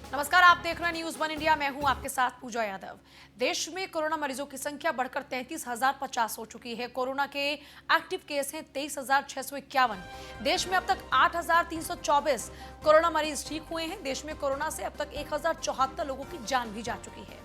नमस्कार, आप देख रहे हैं न्यूज वन इंडिया। मैं हूं आपके साथ पूजा यादव। देश में कोरोना मरीजों की संख्या बढ़कर 33,050 हो चुकी है। कोरोना के एक्टिव केस हैं 23,651। देश में अब तक 8,324 कोरोना मरीज ठीक हुए हैं। देश में कोरोना से अब तक 1,074 लोगों की जान भी जा चुकी है।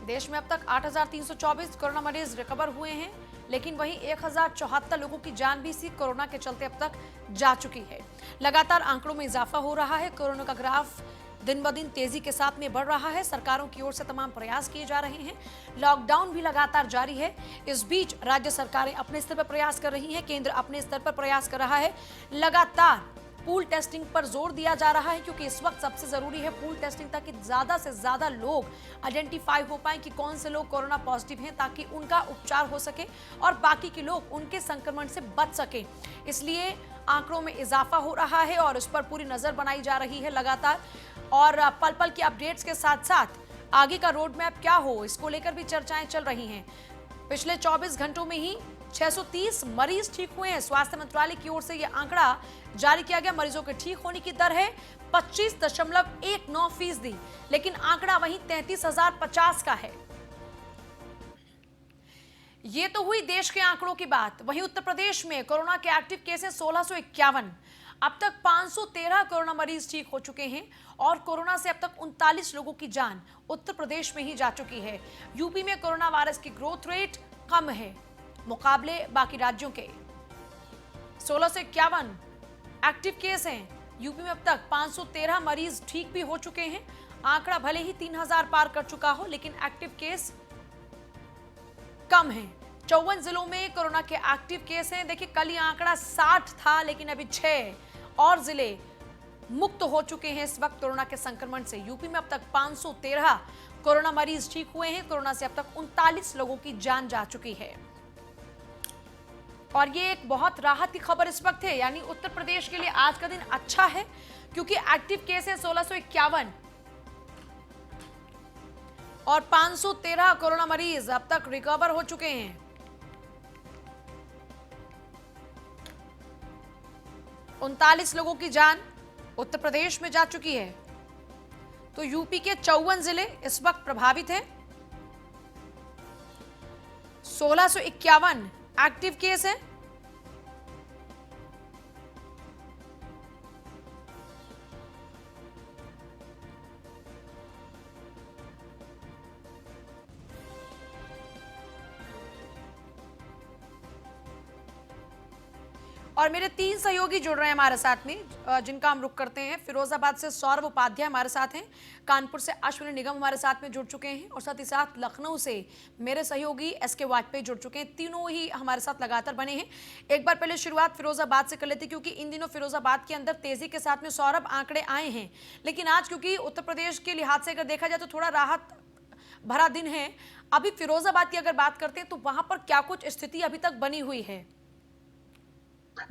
देश में अब तक 8,324 कोरोना मरीज रिकवर हुए हैं, लेकिन वहीं 1,074 लोगों की जान भी इसी कोरोना के चलते अब तक जा चुकी है। लगातार आंकड़ों में इजाफा हो रहा है। कोरोना का ग्राफ दिन ब दिन तेजी के साथ में बढ़ रहा है। सरकारों की ओर से तमाम प्रयास किए जा रहे हैं। लॉकडाउन भी लगातार जारी है। इस बीच राज्य सरकारें अपने स्तर पर प्रयास कर रही हैं, केंद्र अपने स्तर पर प्रयास कर रहा है। लगातार पूल टेस्टिंग पर जोर दिया जा रहा है, क्योंकि इस वक्त सबसे जरूरी है पूल टेस्टिंग, ताकि ज्यादा से ज्यादा लोग आइडेंटिफाई हो पाए कि कौन से लोग कोरोना पॉजिटिव हैं, ताकि उनका उपचार हो सके और बाकी के लोग उनके संक्रमण से बच सके। इसलिए आंकड़ों में इजाफा हो रहा है और इस पर पूरी नजर बनाई जा रही है लगातार। और पल पल की अपडेट्स के साथ साथ आगे का रोड मैप क्या हो, इसको लेकर भी चर्चाएं चल रही हैं। पिछले 24 घंटों में ही 630 मरीज ठीक हुए हैं। स्वास्थ्य मंत्रालय की ओर से यह आंकड़ा जारी किया गया। मरीजों के ठीक होने की दर है 25.19%, लेकिन आंकड़ा वहीं 33,050 का है। ये तो हुई देश के आंकड़ों की बात। वहीं उत्तर प्रदेश में कोरोना के एक्टिव केस हैं 1651। अब तक 513 कोरोना मरीज ठीक हो चुके हैं और कोरोना से अब तक 39 लोगों की जान उत्तर प्रदेश में ही जा चुकी है। यूपी में कोरोना वायरस की ग्रोथ रेट कम है मुकाबले बाकी राज्यों के। 1651 एक्टिव केस हैं। यूपी में अब तक 513 मरीज ठीक भी हो चुके हैं। आंकड़ा भले ही 3,000 पार कर चुका हो, लेकिन एक्टिव केस कम है। 54 जिलों में कोरोना के एक्टिव केस हैं। देखिए, कल ये आंकड़ा 60 था, लेकिन अभी 6 और जिले मुक्त हो चुके हैं इस वक्त कोरोना के संक्रमण से। यूपी में अब तक 513 कोरोना मरीज ठीक हुए हैं। कोरोना से अब तक 39 लोगों की जान जा चुकी है। और ये एक बहुत राहत की खबर इस वक्त है, यानी उत्तर प्रदेश के लिए आज का दिन अच्छा है, क्योंकि एक्टिव केस है 1651 और 513 कोरोना मरीज अब तक रिकवर हो चुके हैं। उनतालीस लोगों की जान उत्तर प्रदेश में जा चुकी है। तो यूपी के 54 जिले इस वक्त प्रभावित हैं। 1651 एक्टिव केस है। और मेरे 3 सहयोगी जुड़ रहे हैं हमारे साथ में, जिनका हम रुख करते हैं। फिरोजाबाद से सौरभ उपाध्याय हमारे साथ हैं, कानपुर से अश्विनी निगम हमारे साथ में जुड़ चुके हैं, और साथ ही साथ लखनऊ से मेरे सहयोगी एसके वाजपेयी जुड़ चुके हैं। तीनों ही हमारे साथ लगातार बने हैं। एक बार पहले शुरुआत फिरोजाबाद से कर लेते, क्योंकि इन दिनों फिरोजाबाद के अंदर तेजी के साथ में सौरभ आंकड़े आए हैं, लेकिन आज क्योंकि उत्तर प्रदेश के लिहाज से अगर देखा जाए तो थोड़ा राहत भरा दिन है। अभी फिरोजाबाद की अगर बात करते हैं तो वहां पर क्या कुछ स्थिति अभी तक बनी हुई है?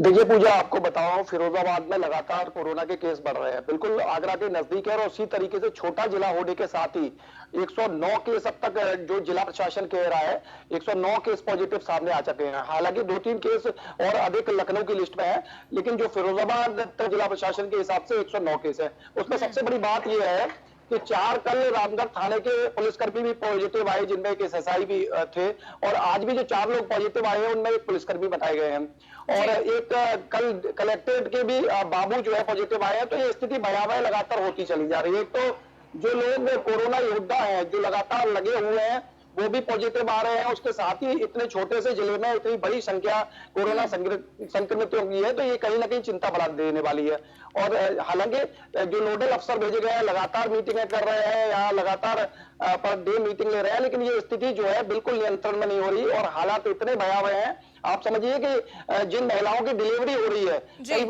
देखिए पूजा, आपको बताओ, फिरोजाबाद में लगातार कोरोना के केस बढ़ रहे हैं। बिल्कुल आगरा के नजदीक है और उसी तरीके से छोटा जिला होने के साथ ही 109 केस अब तक जो जिला प्रशासन कह रहा है, 109 केस पॉजिटिव सामने आ चुके हैं। हालांकि 2-3 केस और अधिक लखनऊ की लिस्ट में है, लेकिन जो फिरोजाबाद जिला प्रशासन के हिसाब से 109 केस है। उसमें सबसे बड़ी बात यह है कि 4 कल रामगढ़ थाने के पुलिसकर्मी भी पॉजिटिव आए, जिनमें एक एसआई भी थे, और आज भी जो 4 लोग पॉजिटिव आए हैं उनमें एक पुलिसकर्मी बताए गए हैं, और एक कल कलेक्ट्रेट के भी बाबू जो है पॉजिटिव आए हैं। तो ये स्थिति भयावह लगातार होती चली जा रही है। तो जो लोग कोरोना योद्धा हैं, जो लगातार लगे हुए हैं, वो भी पॉजिटिव आ रहे हैं। उसके साथ ही इतने छोटे से जिले में इतनी बड़ी संख्या कोरोना संक्रमितों की है, तो ये कहीं ना कहीं चिंता बढ़ा देने वाली है। और हालांकि जो नोडल अफसर भेजे गए हैं लगातार मीटिंगें कर रहे हैं, या लगातार पर डे मीटिंग ले रहे हैं, लेकिन ये स्थिति जो है बिल्कुल नियंत्रण में नहीं हो रही और हालात इतने भयावह हैं। आप समझिए कि जिन महिलाओं की डिलीवरी हो रही है, कई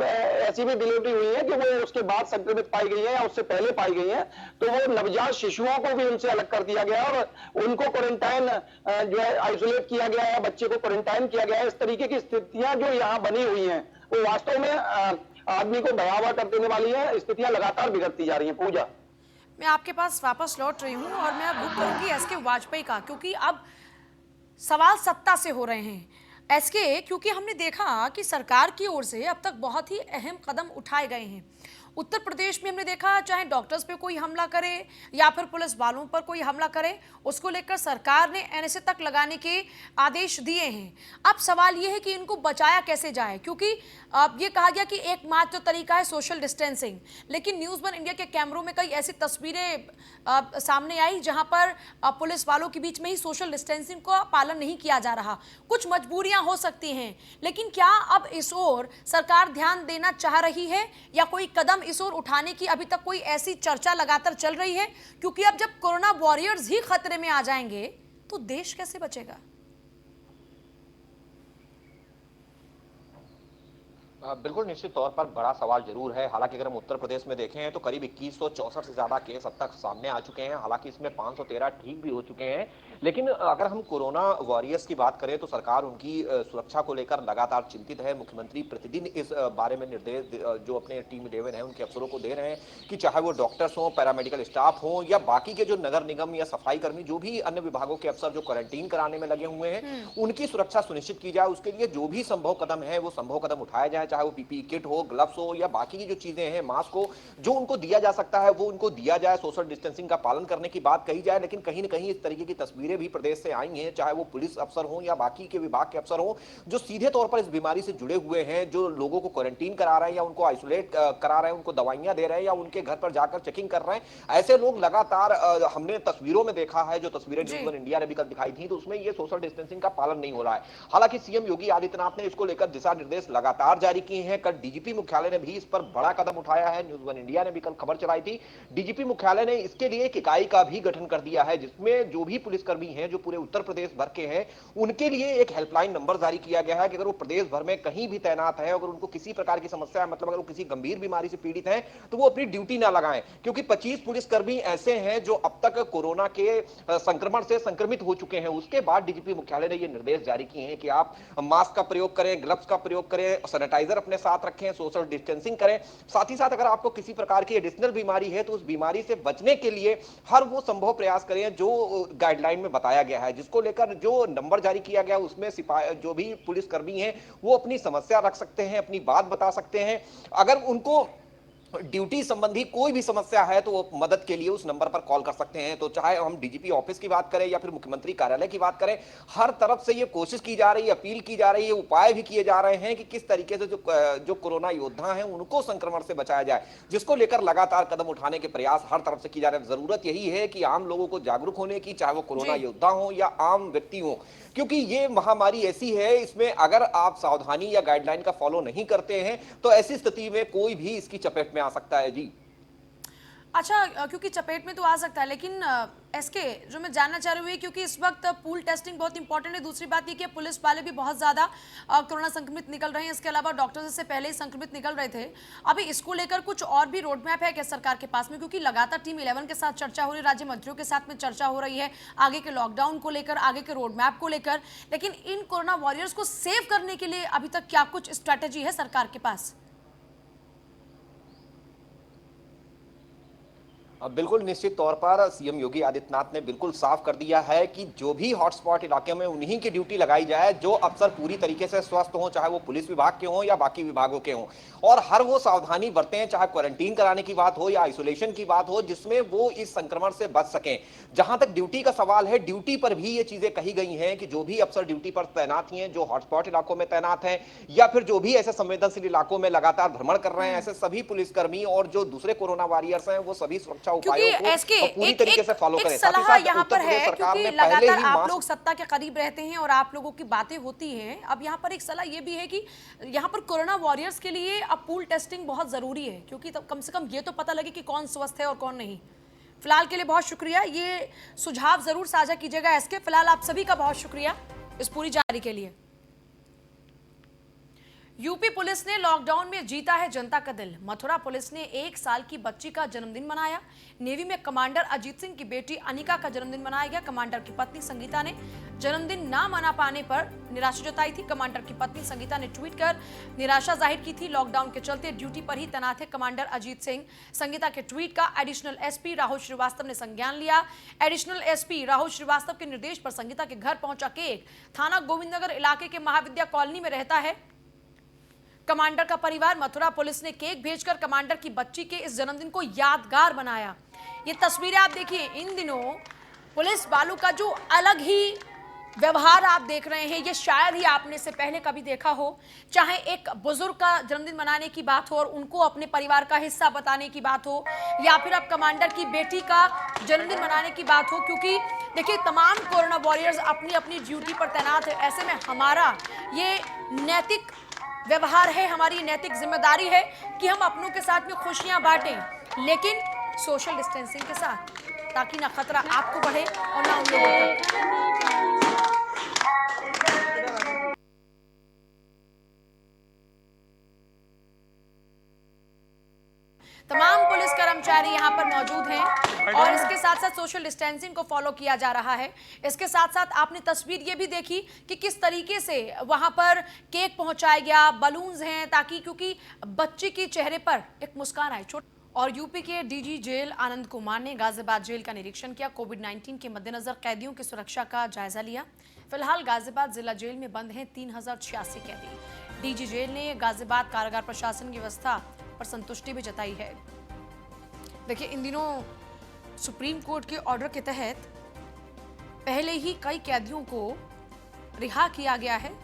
ऐसी भी डिलीवरी हुई है कि वो उसके बाद संक्रमित पाई गई है या उससे पहले पाई गई है, तो वो नवजात शिशुओं को भी उनसे अलग कर दिया गया और उनको क्वारंटाइन जो है आइसोलेट किया गया है, बच्चे को क्वारंटाइन किया गया है। इस तरीके की स्थितियां जो यहाँ बनी हुई हैं, वो वास्तव में आदमी को भयावह कर देने वाली है। स्थितियां लगातार बिगड़ती जा रही है। पूजा, मैं आपके पास वापस लौट रही हूँ और मैं अब रुक करूंगी एसके वाजपेयी का, क्योंकि अब सवाल सत्ता से हो रहे हैं। एसके, क्योंकि हमने देखा कि सरकार की ओर से अब तक बहुत ही अहम कदम उठाए गए हैं। उत्तर प्रदेश में हमने देखा, चाहे डॉक्टर्स पे कोई हमला करे या फिर पुलिस वालों पर कोई हमला करे, उसको लेकर सरकार ने एनएसए तक लगाने के आदेश दिए हैं। अब सवाल यह है कि इनको बचाया कैसे जाए, क्योंकि अब ये कहा गया कि एकमात्र तरीका है सोशल डिस्टेंसिंग, लेकिन न्यूज़ वन इंडिया के कैमरों में कई ऐसी तस्वीरें सामने आई जहां पर पुलिस वालों के बीच में ही सोशल डिस्टेंसिंग का पालन नहीं किया जा रहा। कुछ मजबूरियां हो सकती हैं, लेकिन क्या अब इस ओर सरकार ध्यान देना चाह रही है या कोई कदम इस ओर उठाने की अभी तक कोई ऐसी चर्चा लगातार चल रही है? क्योंकि अब जब कोरोना वॉरियर्स ही खतरे में आ जाएंगे तो देश कैसे बचेगा? बिल्कुल निश्चित तौर पर बड़ा सवाल जरूर है। हालांकि अगर हम उत्तर प्रदेश में देखें तो करीब 2164 से ज्यादा केस अब तक सामने आ चुके हैं। हालांकि इसमें 513 ठीक भी हो चुके हैं। लेकिन अगर हम कोरोना वॉरियर्स की बात करें तो सरकार उनकी सुरक्षा को लेकर लगातार चिंतित है। मुख्यमंत्री प्रतिदिन इस बारे में निर्देश जो अपने टीम 11 है उनके अफसरों को दे रहे हैं कि चाहे वो डॉक्टर्स हो, पैरामेडिकल स्टाफ हो या बाकी के जो नगर निगम या सफाई कर्मी, जो भी अन्य विभागों के अफसर जो क्वारंटीन कराने में लगे हुए हैं, उनकी सुरक्षा सुनिश्चित की जाए। उसके लिए जो भी संभव कदम है वो संभव कदम उठाया जाए, चाहे वो पीपीई किट हो, ग्लव्स हो या बाकी की जो चीजें हैं, मास्क हो, जो उनको दिया जा सकता है वो उनको दिया जाए। सोशल डिस्टेंसिंग का पालन करने की बात कही जाए। लेकिन कहीं ना कहीं इस तरीके की तस्वीरें भी प्रदेश से आई हैं, चाहे वो पुलिस अफसर हो या बाकी के विभाग के अफसर हो, जो सीधे तौर पर इस बीमारी से जुड़े हुए हैं, जो लोगों को क्वारंटीन करा रहे हैं या उनको आइसोलेट करा रहे हैं, उनको दवाइयां दे रहे हैं या उनके घर पर जाकर चेकिंग कर रहे हैं। ऐसे लोग लगातार हमने तस्वीरों में देखा है, जो तस्वीरें न्यूज़ वन इंडिया ने भी कल दिखाई थी, तो उसमें ये सोशल डिस्टेंसिंग का पालन नहीं हो रहा है। हालांकि सीएम योगी आदित्यनाथ ने इसको लेकर दिशा निर्देश लगातार जारी किए हैं। कल डीजीपी मुख्यालय ने भी इस पर बड़ा कदम उठाया है। न्यूज़ वन इंडिया ने भी कल खबर चलाई थी। डीजीपी मुख्यालय ने इसके लिए एक इकाई का भी गठन कर दिया है, जिसमें जो भी पुलिसकर्मी हैं जो पूरे उत्तर प्रदेश भर के हैं, उनके लिए एक हेल्पलाइन नंबर जारी किया गया है कि अगर वो प्रदेश भर में कहीं भी तैनात है, अगर उनको किसी प्रकार की समस्या है, मतलब अगर वो किसी गंभीर बीमारी से पीड़ित हैं, तो वो अपनी ड्यूटी ना लगाएं। क्योंकि 25 पुलिसकर्मी ऐसे हैं जो अब तक कोरोना के संक्रमण से संक्रमित हो चुके हैं। उसके बाद डीजीपी मुख्यालय ने ये निर्देश जारी किए हैं कि आप मास्क का प्रयोग करें, ग्लव्स का प्रयोग करें, सैनिटाइजर अपने साथ रखें, सोशल डिस्टेंसिंग करें। साथ ही साथ अगर आपको किसी प्रकार की एडिशनल बीमारी है तो उस बीमारी से बचने के लिए हर वो संभव प्रयास करें जो गाइडलाइन में बताया गया है। जिसको लेकर जो नंबर जारी किया गया उसमें सिपाही जो भी पुलिसकर्मी हैं वो अपनी समस्या रख सकते हैं, अपनी बात बता सकते हैं। अगर उनको ड्यूटी संबंधी कोई भी समस्या है तो वो मदद के लिए उस नंबर पर कॉल कर सकते हैं। तो चाहे हम डीजीपी ऑफिस की बात करें या फिर मुख्यमंत्री कार्यालय की बात करें, हर तरफ से ये कोशिश की जा रही है, अपील की जा रही है, उपाय भी किए जा रहे हैं कि किस तरीके से जो कोरोना योद्धा हैं उनको संक्रमण से बचाया जाए, जिसको लेकर लगातार कदम उठाने के प्रयास हर तरफ से की जा रहे हैं। जरूरत यही है कि आम लोगों को जागरूक होने की, चाहे वो कोरोना योद्धा हो या आम व्यक्ति हो, क्योंकि ये महामारी ऐसी है, इसमें अगर आप सावधानी या गाइडलाइन का फॉलो नहीं करते हैं तो ऐसी स्थिति में कोई भी इसकी चपेट में आ सकता है। जी अच्छा, क्योंकि चपेट में तो आ सकता है, लेकिन एसके, जो मैं जानना चाह रही हूँ, क्योंकि इस वक्त पूल टेस्टिंग बहुत इंपॉर्टेंट है। दूसरी बात ये कि पुलिस वाले भी बहुत ज़्यादा कोरोना संक्रमित निकल रहे हैं। इसके अलावा डॉक्टर्स इससे पहले ही संक्रमित निकल रहे थे। अभी इसको लेकर कुछ और भी रोड मैप है क्या सरकार के पास में? क्योंकि लगातार टीम 11 के साथ चर्चा हो रही है, राज्य मंत्रियों के साथ में चर्चा हो रही है आगे के लॉकडाउन को लेकर, आगे के रोड मैप को लेकर, लेकिन इन कोरोना वॉरियर्स को सेव करने के लिए अभी तक क्या कुछ स्ट्रैटेजी है सरकार के पास? बिल्कुल निश्चित तौर पर सीएम योगी आदित्यनाथ ने बिल्कुल साफ कर दिया है कि जो भी हॉटस्पॉट इलाके में उन्हीं की ड्यूटी लगाई जाए जो अफसर पूरी तरीके से स्वस्थ हों, चाहे वो पुलिस विभाग के हों या बाकी विभागों के हों, और हर वो सावधानी बरतें, चाहे क्वारंटीन कराने की बात हो या आइसोलेशन की बात हो, जिसमें वो इस संक्रमण से बच सकें। जहां तक ड्यूटी का सवाल है, ड्यूटी पर भी ये चीजें कही गई हैं कि जो भी अफसर ड्यूटी पर तैनात हैं, जो हॉटस्पॉट इलाकों में तैनात हैं या फिर जो भी ऐसे संवेदनशील इलाकों में लगातार भ्रमण कर रहे हैं, ऐसे सभी पुलिसकर्मी और जो दूसरे कोरोना वॉरियर्स हैं वो सभी सुरक्षा उपायों को पूरी तरीके से फॉलो करें। सलाह यहाँ पर है, क्योंकि लगातार आप लोग सत्ता के करीब रहते हैं और आप लोगों की बातें होती हैं। अब यहाँ पर एक सलाह ये भी है कि यहाँ पर कोरोना वॉरियर्स के लिए अब पूल टेस्टिंग बहुत जरूरी है, क्योंकि तब कम से कम ये तो पता लगे कि कौन स्वस्थ है और कौन नहीं। फिलहाल के लिए बहुत शुक्रिया, ये सुझाव जरूर साझा कीजिएगा एसके। फिलहाल आप सभी का बहुत शुक्रिया इस पूरी जानकारी के लिए। यूपी पुलिस ने लॉकडाउन में जीता है जनता का दिल। मथुरा पुलिस ने 1 साल की बच्ची का जन्मदिन मनाया। नेवी में कमांडर अजीत सिंह की बेटी अनिका का जन्मदिन मनाया गया। कमांडर की पत्नी संगीता ने जन्मदिन ना मना पाने पर निराशा जताई थी। कमांडर की पत्नी संगीता ने ट्वीट कर निराशा जाहिर की थी। लॉकडाउन के चलते ड्यूटी पर ही तैनात है कमांडर अजीत सिंह। संगीता के ट्वीट का एडिशनल एसपी राहुल श्रीवास्तव ने संज्ञान लिया। एडिशनल एसपी राहुल श्रीवास्तव के निर्देश पर संगीता के घर पहुंचा केक। थाना गोविंदनगर इलाके के महाविद्या कॉलोनी में रहता है कमांडर का परिवार। मथुरा पुलिस ने केक भेजकर कमांडर की बच्ची के इस जन्मदिन को यादगार बनाया। ये तस्वीरें आप देखिए, इन दिनों पुलिस वालों का जो अलग ही व्यवहार आप देख रहे हैं, ये शायद ही आपने इससे पहले कभी देखा हो। चाहे एक बुजुर्ग का जन्मदिन मनाने की बात हो और उनको अपने परिवार का हिस्सा बताने की बात हो, या फिर अब कमांडर की बेटी का जन्मदिन मनाने की बात हो, क्योंकि देखिए तमाम कोरोना वॉरियर्स अपनी अपनी ड्यूटी पर तैनात है। ऐसे में हमारा ये नैतिक व्यवहार है, हमारी नैतिक जिम्मेदारी है कि हम अपनों के साथ में खुशियां बांटें, लेकिन सोशल डिस्टेंसिंग के साथ, ताकि ना खतरा आपको बढ़े और ना उन लोगों तक। तमाम पुलिस कर्मचारी यहाँ पर मौजूद हैं और इसके साथ साथ सोशल डिस्टेंसिंग को फॉलो किया जा रहा है। इसके साथ साथ आपने तस्वीर ये भी देखी कि किस तरीके से वहां पर केक पहुंचाया गया, बलून्स हैं, ताकि क्योंकि बच्चे के चेहरे पर एक मुस्कान आए। और यूपी के डीजी जेल आनंद कुमार ने गाजियाबाद जेल का निरीक्षण किया। कोविड-19 के मद्देनजर कैदियों की सुरक्षा का जायजा लिया। फिलहाल गाजियाबाद जिला जेल में बंद हैं 3086 कैदी। डीजी जेल ने गाजियाबाद कारागार प्रशासन की व्यवस्था पर संतुष्टि भी जताई है। देखिए, इन दिनों सुप्रीम कोर्ट के ऑर्डर के तहत पहले ही कई कैदियों को रिहा किया गया है।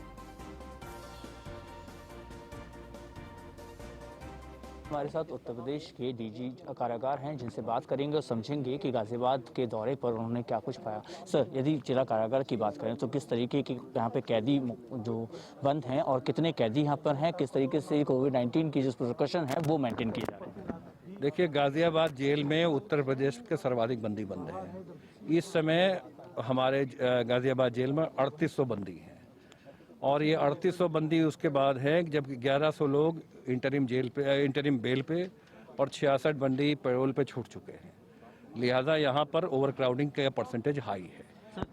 हमारे साथ उत्तर प्रदेश के डीजी कारागार हैं, जिनसे बात करेंगे और समझेंगे कि गाजियाबाद के दौरे पर उन्होंने क्या कुछ पाया। सर, यदि जिला कारागार की बात करें तो किस तरीके की यहाँ पे कैदी जो बंद हैं और कितने कैदी यहाँ पर हैं, किस तरीके से कोविड-19 की जो प्रिकॉशन है वो मेंटेन किए जा रहे हैं? देखिए, गाजियाबाद जेल में उत्तर प्रदेश के सर्वाधिक बंदी बंद हैं। इस समय हमारे गाजियाबाद जेल में 3800 बंदी हैं और ये 3800 बंदी उसके बाद है जब 1100 लोग इंटरिम बेल पे और 66 बंदी पैरोल पे छूट चुके हैं। लिहाजा यहाँ पर ओवरक्राउडिंग का परसेंटेज हाई है।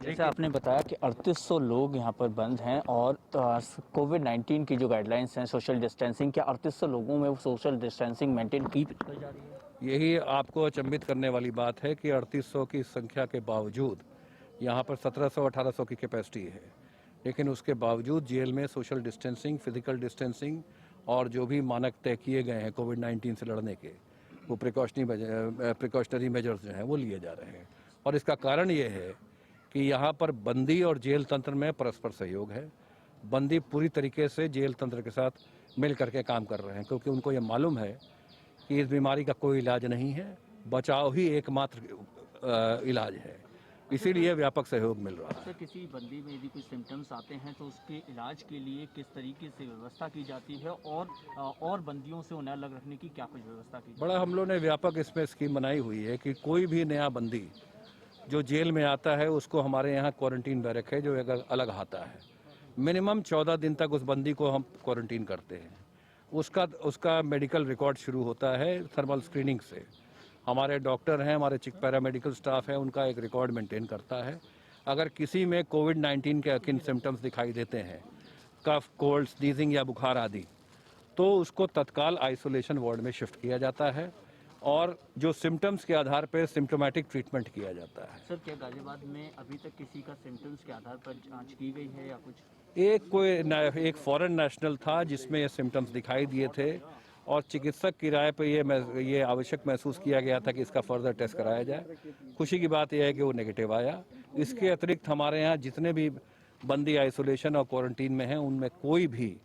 जैसे आपने बताया कि 3800 लोग यहाँ पर बंद हैं और कोविड-19 की जो गाइडलाइंस हैं सोशल डिस्टेंसिंग, क्या 3800 लोगों में वो सोशल डिस्टेंसिंग मेंटेन की जा रही है? यही आपको अचंभित करने वाली बात है कि 3800 की संख्या के बावजूद यहाँ पर 1700-1800 की कैपेसिटी है, लेकिन उसके बावजूद जेल में सोशल डिस्टेंसिंग, फिजिकल डिस्टेंसिंग और जो भी मानक तय किए गए हैं कोविड-19 से लड़ने के, वो प्रिकॉशनरी मेजर्स जो हैं वो लिए जा रहे हैं। और इसका कारण ये है कि यहाँ पर बंदी और जेल तंत्र में परस्पर सहयोग है। बंदी पूरी तरीके से जेल तंत्र के साथ मिल करके काम कर रहे हैं, क्योंकि उनको ये मालूम है कि इस बीमारी का कोई इलाज नहीं है, बचाव ही एकमात्र इलाज है। इसीलिए व्यापक सहयोग मिल रहा है। सर, किसी बंदी में यदि कोई सिम्टम्स आते हैं तो उसके इलाज के लिए किस तरीके से व्यवस्था की जाती है और बंदियों से उन्हें अलग रखने की क्या कुछ व्यवस्था की? बड़ा हम लोगों ने व्यापक इसमें स्कीम बनाई हुई है कि कोई भी नया बंदी जो जेल में आता है उसको हमारे यहाँ क्वारंटीन बैरक है जो अलग आता है। मिनिमम 14 दिन तक उस बंदी को हम क्वारंटीन करते हैं। उसका मेडिकल रिकॉर्ड शुरू होता है थर्मल स्क्रीनिंग से। हमारे डॉक्टर हैं, हमारे चिक पैरामेडिकल स्टाफ है, उनका एक रिकॉर्ड मेंटेन करता है। अगर किसी में कोविड-19 के किन सिम्टम्स दिखाई देते हैं, कफ, कोल्ड, स्नीजिंग या बुखार आदि, तो उसको तत्काल आइसोलेशन वार्ड में शिफ्ट किया जाता है और जो सिम्टम्स के आधार पर सिम्टोमेटिक ट्रीटमेंट किया जाता है। सर, क्या गाजियाबाद में अभी तक किसी का सिम्टम्स के आधार पर जांच की गई है या कुछ? एक फॉरेन नेशनल था जिसमें ये सिम्टम्स दिखाई दिए थे और चिकित्सक की राय पर ये आवश्यक महसूस किया गया था कि इसका फर्दर टेस्ट कराया जाए। खुशी की बात यह है कि वो नेगेटिव आया। इसके अतिरिक्त हमारे यहाँ जितने भी बंदी आइसोलेशन और क्वारंटीन में हैं उनमें कोई भी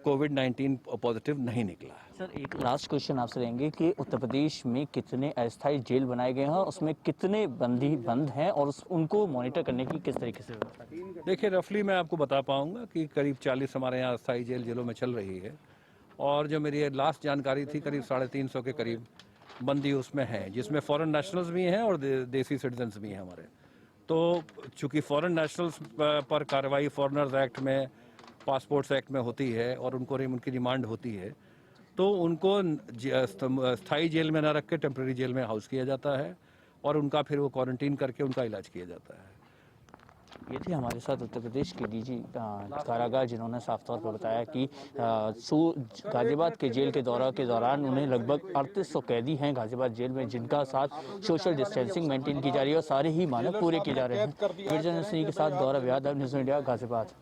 कोविड-19 पॉजिटिव नहीं निकला है। सर, एक लास्ट क्वेश्चन आपसे रहेंगे कि उत्तर प्रदेश में कितने अस्थायी जेल बनाए गए हैं, उसमें कितने बंदी बंद हैं और उनको मॉनिटर करने की किस तरीके से व्यवस्था की? देखिए, रफली मैं आपको बता पाऊंगा कि करीब 40 हमारे यहाँ अस्थायी जेलों में चल रही है और जो मेरी लास्ट जानकारी थी करीब 350 के करीब बंदी उसमें हैं, जिसमें फॉरेन नेशनल्स भी हैं और देसी सिटीजन्स भी हैं हमारे। तो चूँकि फॉरेन नेशनल्स पर कार्रवाई फॉरेनर्स एक्ट में, पासपोर्ट्स एक्ट में होती है और उनकी डिमांड होती है, तो उनको स्थायी जेल में न रख के टेम्परेरी जेल में हाउस किया जाता है और उनका फिर वो क्वारंटीन करके उनका इलाज किया जाता है। ये थे हमारे साथ उत्तर प्रदेश के डीजी कारागार, जिन्होंने साफ तौर पर बताया कि गाजियाबाद के जेल के दौरा के दौरान उन्हें लगभग 3800 कैदी हैं गाजियाबाद जेल में, जिनका साथ सोशल डिस्टेंसिंग मेंटेन की जा रही है और सारे ही मानक पूरे किए जा रहे हैं। गिरजन सिंह के साथ गौरव यादव, न्यूज़ इंडिया, गाजियाबाद।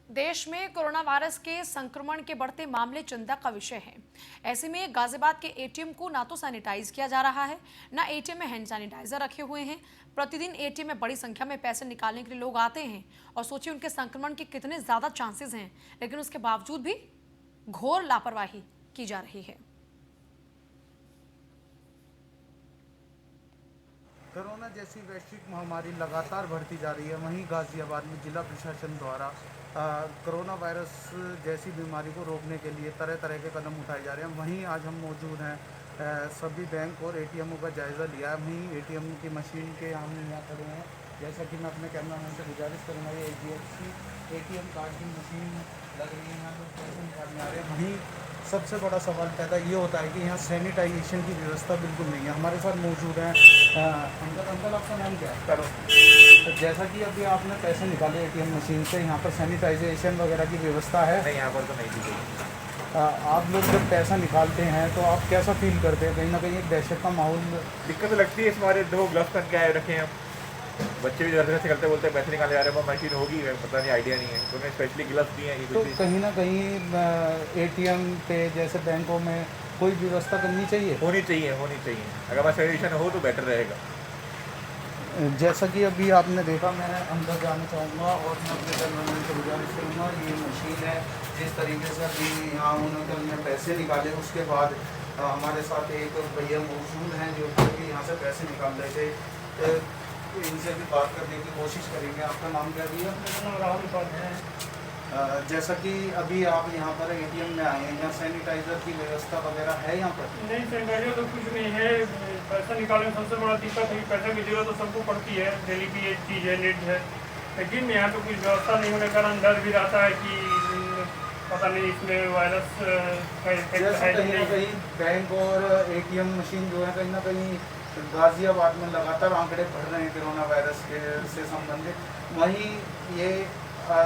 देश में कोरोना वायरस के संक्रमण के बढ़ते मामले चिंता का विषय है। ऐसे में गाजियाबाद के एटीएम को ना तो सैनिटाइज किया जा रहा है, ना एटीएम में हैंड सैनिटाइजर रखे हुए हैं। प्रतिदिन एटीएम में बड़ी संख्या में पैसे निकालने के लिए लोग आते हैं और सोचिए उनके संक्रमण के कितने ज्यादा चांसेस हैं, लेकिन उसके बावजूद भी घोर लापरवाही की जा रही है। कोरोना जैसी वैश्विक महामारी लगातार बढ़ती जा रही है। वहीं गाजियाबाद में जिला प्रशासन द्वारा कोरोना वायरस जैसी बीमारी को रोकने के लिए तरह तरह के कदम उठाए जा रहे हैं। वहीं आज हम मौजूद हैं, सभी बैंक और एटीएमओं का जायज़ा लिया है। वहीं एटीएम की मशीन के हम यहाँ खड़े हैं। जैसा कि मैं अपने कैमरामैन से गुजारिश करूँगा, ये HDFC एटीएम कार्ड की मशीन लग रही है, यहाँ लोग पैसे निकालने आ रहे हैं। वहीं सबसे बड़ा सवाल पैदा ये होता है कि यहाँ सैनिटाइजेशन की व्यवस्था बिल्कुल नहीं है। हमारे साथ मौजूद हैं अंकल, आपका नाम क्या है? तो जैसा कि अभी आपने पैसे निकाले एटीएम मशीन से, यहाँ पर सैनिटाइजेशन वगैरह की व्यवस्था है? नहीं, यहाँ पर तो नहीं दी गई। आप लोग जब पैसा निकालते हैं तो आप कैसा फील करते हैं? कहीं ना कहीं एक दहशत का माहौल दिक्कत तो लगती है। हमारे 2 ग्लव्स पहन के आए रखे हैं, बच्चे भी घर से करते बोलते हैं पैसे निकाले जा रहे हैं, मशीन होगी पता नहीं, आइडिया नहीं है, तो उन्हें स्पेशली ग्लव्स दिए हैं। तो कहीं ना कहीं एटीएम पे जैसे बैंकों में कोई व्यवस्था करनी चाहिए, होनी चाहिए। अगर बस सैनिटाइजेशन हो तो बेटर रहेगा। जैसा कि अभी आपने देखा, मैं अंदर जाना चाहूँगा और मैं अपने कैमरामैन से गुजारिश करूँगा। ये मशीन है, जिस तरीके से अभी यहाँ उन्होंने पैसे निकाले, उसके बाद हमारे साथ एक भैया मौजूद हैं जो कि यहाँ से पैसे निकाल रहे थे। इनसे भी बात करने की कोशिश करेंगे। आपका नाम क्या भैया? राहुल है। जैसा कि अभी आप यहाँ पर एटीएम में आए हैं, यहाँ सैनिटाइजर की व्यवस्था वगैरह है यहाँ पर? नहीं, सैनिटाइजर तो कुछ नहीं है। पैसा निकालने में सबसे बड़ा दिक्कत है कि पैसे की जरूरत तो सबको पड़ती है, डेली की एक चीज़ है, नीड है, लेकिन यहाँ तो कुछ व्यवस्था नहीं होने के कारण डर भी रहता है कि पता नहीं इसमें वायरस है कहीं ना कहीं बैंक और एटीएम मशीन जो है कहीं ना कहीं गाजियाबाद में लगातार आंकड़े बढ़ रहे हैं कोरोना वायरस से संबंधित। वहीं ये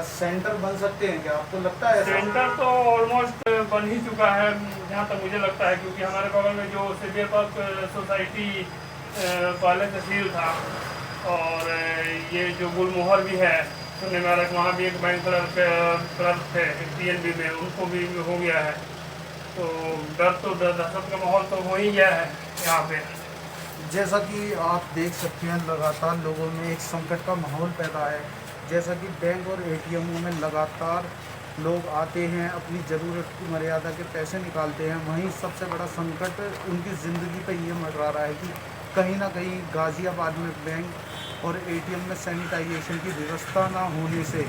सेंटर बन सकते हैं क्या, आपको लगता है? सेंटर तो ऑलमोस्ट बन ही चुका है जहाँ तक मुझे लगता है, क्योंकि हमारे बगल में जो सेवियर पार्क सोसाइटी पहले से सील था और ये जो गुलमोहर भी है सुनने में आ रहा है, वहाँ भी एक बैंक क्लर्क थे PNB में, उनको भी हो गया है। तो दहशत का माहौल तो हो ही गया है यहाँ पे। जैसा कि आप देख सकते हैं, लगातार लोगों में एक संकट का माहौल पैदा है। जैसा कि बैंक और एटीएमओं में लगातार लोग आते हैं, अपनी ज़रूरत की मर्यादा के पैसे निकालते हैं। वहीं सबसे बड़ा संकट उनकी ज़िंदगी पे ये मंडरा रहा है कि कहीं ना कहीं गाजियाबाद में बैंक और एटीएम में सैनिटाइजेशन की व्यवस्था ना होने से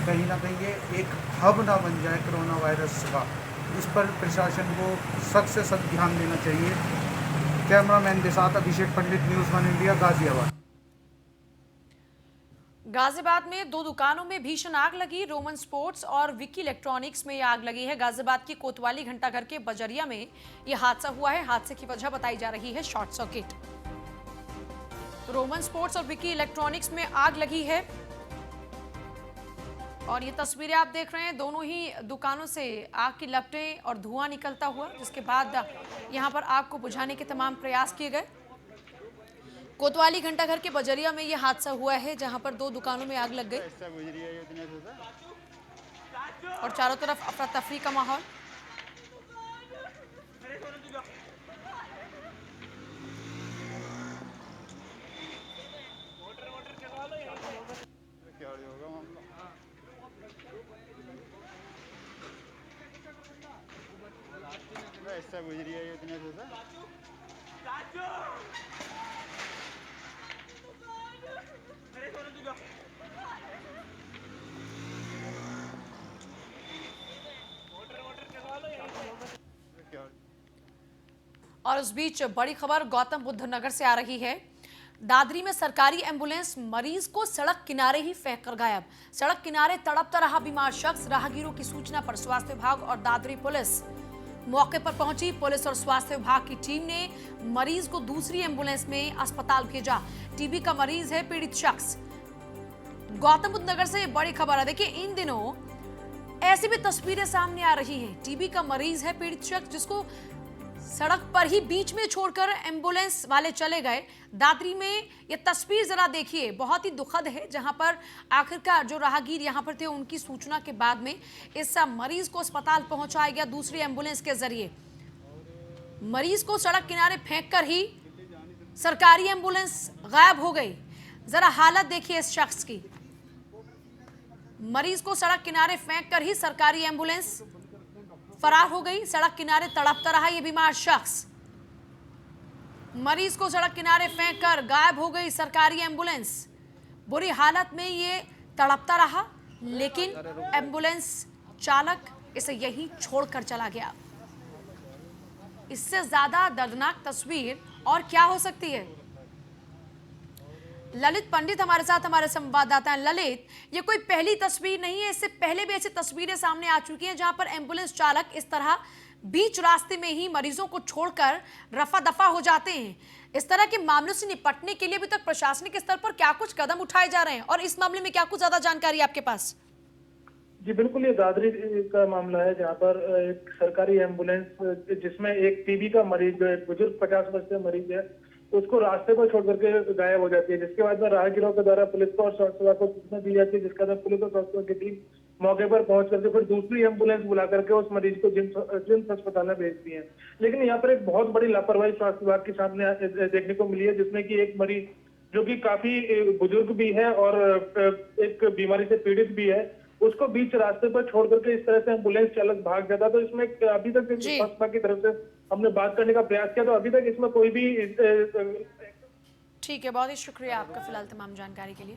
कहीं ना कहीं ये एक हब ना बन जाए कोरोना वायरस का। इस पर प्रशासन को सख्त से सख्त ध्यान देना चाहिए। कैमरामैन के साथ अभिषेक पंडित, न्यूज़ 1 इंडिया, गाजियाबाद। गाजियाबाद में 2 दुकानों में भीषण आग लगी। रोमन स्पोर्ट्स और विकी इलेक्ट्रॉनिक्स में यह आग लगी है। गाजियाबाद की कोतवाली घंटाघर के बजरिया में यह हादसा हुआ है। हादसे की वजह बताई जा रही है शॉर्ट सर्किट। रोमन स्पोर्ट्स और विकी इलेक्ट्रॉनिक्स में आग लगी है और ये तस्वीरें आप देख रहे हैं। दोनों ही दुकानों से आग की लपटें और धुआं निकलता हुआ, जिसके बाद यहां पर आग को बुझाने के तमाम प्रयास किए गए। कोतवाली घंटाघर के बजरिया में यह हादसा हुआ है, जहां पर 2 दुकानों में आग लग गई और चारों तरफ अफरा तफरी का माहौल। ऐसा गुजरी है इतने से और उस बीच बड़ी खबर गौतम बुद्ध नगर से आ रही है। दादरी में सरकारी एम्बुलेंस मरीज को सड़क किनारे ही फेंक कर गायब। सड़क किनारे तड़पता रहा बीमार शख्स। राहगीरों की सूचना पर स्वास्थ्य विभाग और दादरी पुलिस मौके पर पहुंची पुलिस और स्वास्थ्य विभाग की टीम ने मरीज को दूसरी एम्बुलेंस में अस्पताल भेजा। टीबी का मरीज है पीड़ित शख्स। गौतम बुद्ध नगर से बड़ी खबर है। देखिए, इन दिनों ऐसी भी तस्वीरें सामने आ रही हैं। टीबी का मरीज है पीड़ित शख्स, जिसको सड़क पर ही बीच में छोड़कर एम्बुलेंस वाले चले गए। दादरी में ये तस्वीर जरा देखिए, बहुत ही दुखद है, जहां पर आखिरकार जो राहगीर यहां पर थे उनकी सूचना के बाद में इस मरीज को अस्पताल पहुंचाया गया दूसरी एम्बुलेंस के जरिए। मरीज को सड़क किनारे फेंककर ही सरकारी एम्बुलेंस गायब हो गई। जरा हालत देखिए इस शख्स की। मरीज को सड़क किनारे फेंककर ही सरकारी एम्बुलेंस फरार हो गई। सड़क किनारे तड़पता रहा ये बीमार शख्स। मरीज को सड़क किनारे फेंककर गायब हो गई सरकारी एम्बुलेंस। बुरी हालत में ये तड़पता रहा, लेकिन एम्बुलेंस चालक इसे यहीं छोड़कर चला गया। इससे ज्यादा दर्दनाक तस्वीर और क्या हो सकती है? ललित पंडित हमारे साथ, हमारे संवाददाता हैं। ललित, ये कोई पहली तस्वीर नहीं है, इससे पहले भी ऐसी तस्वीरें सामने आ चुकी हैं जहां पर एम्बुलेंस चालक इस तरह बीच रास्ते में ही मरीजों को छोड़कर रफा दफा हो जाते हैं। इस तरह के मामलों से निपटने के लिए अभी तक प्रशासनिक स्तर पर क्या कुछ कदम उठाए जा रहे हैं और इस मामले में क्या कुछ ज्यादा जानकारी आपके पास? जी बिल्कुल, ये दादरी का मामला है जहाँ पर एक सरकारी एम्बुलेंस जिसमें एक टीबी का मरीज, जो एक बुजुर्ग 50 वर्ष का मरीज है, उसको रास्ते पर छोड़ करके गायब हो जाती है। जिसके बाद में राहगीरों के द्वारा पुलिस को और स्वास्थ्य विभाग को सूचना दी जाती है, जिसके बाद पुलिस और स्वास्थ्य विभाग की टीम मौके पर पहुंच करके फिर दूसरी एम्बुलेंस बुला करके उस मरीज को जिम्स अस्पताल में भेजती है। लेकिन यहाँ पर एक बहुत बड़ी लापरवाही स्वास्थ्य विभाग के सामने देखने को मिली है, जिसमें कि एक मरीज जो कि काफी बुजुर्ग भी है और एक बीमारी से पीड़ित भी है, उसको बीच रास्ते पर छोड़ करके इस तरह से एम्बुलेंस चालक भाग जाता। तो इसमें अभी तक स्वास्थ्य की तरफ से हमने बात करने का प्रयास किया, तो अभी तक इसमें कोई भी ठीक है, बहुत ही शुक्रिया आपका फिलहाल तमाम जानकारी के लिए।